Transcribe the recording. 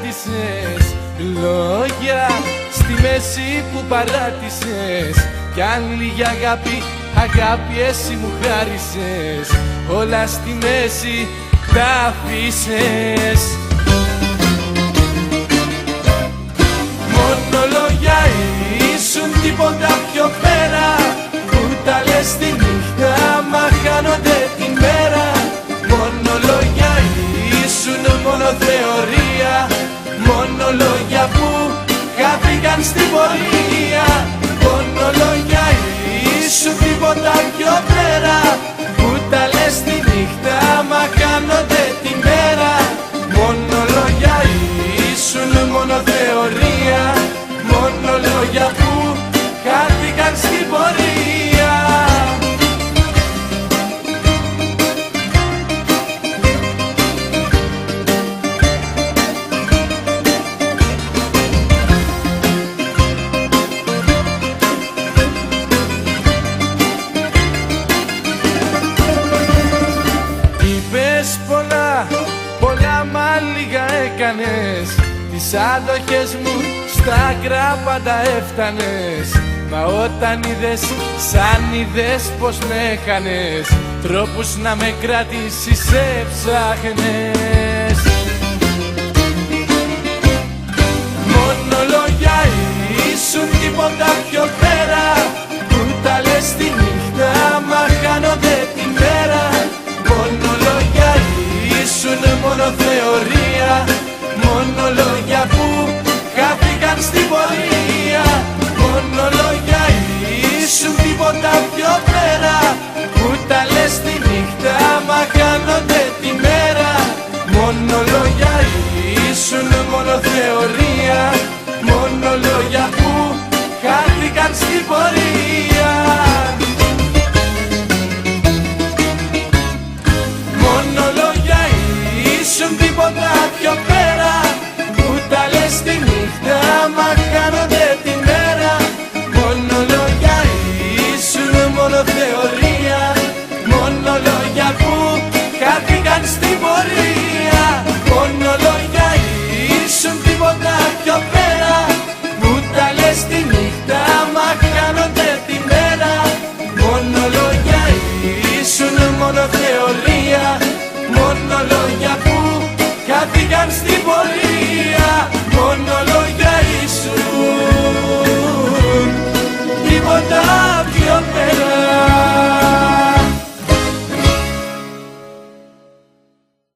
κράτησες, λόγια στη μέση που παράτησες. Κι αν λίγη αγάπη, αγάπη εσύ μου χάρισες, όλα στη μέση τα αφήσες. Μόνο λόγια ήσουν, τίποτα πιο πέρα, που τα λες τη νύχτα μα χάνονται τη μέρα. Μόνο λόγια ήσουν, μόνο θεωρία, μόνο λόγια που χάθηκαν στην πορεία. Μόνο λόγια ήσουν, τίποτα πιο πέρα, που τα λες τη νύχτα μα χάνονται τη μέρα. Μόνο λόγια ήσουν, μόνο θεωρία, μόνο λόγια που χάθηκαν στην πορεία. Είπες πολλά, πολλά μα λίγα έκανες, τις άδοχες μου στα άκρα πάντα έφτανες. Μα όταν είδες, σαν είδες πως με χάνες, τρόπους να με κρατήσεις έψαχνες. Μόνο λόγια ήσουν, τίποτα πιο πέρα, που τα λες τη νύχτα μα χάνονται τη μέρα. Μόνο λόγια ήσουν, μόνο θεωρία, μόνο λόγια που χάθηκαν στην πορεία. Μόνο λόγια ήσουν, τίποτα πιο πέρα, που τα λες τη νύχτα μα χάνονται τη μέρα. Μόνο λόγια ήσουν, μόνο θεωρία, μόνο λόγια που χάθηκαν στην πορεία. Μόνο λόγια ήσουν, τίποτα πιο πέρα, που τα λες τη νύχτα μα χάνονται τη μέρα. Μόνο λόγια ήσουν, μόνο θεωρία, μόνο λόγια που χάθηκαν στην πορεία. Μόνο λόγια ήσουν, τίποτα πιο πέρα, που τα λες τη νύχτα μα χάνονται τη μέρα. Μόνο λόγια ήσουν, μόνο θεωρία,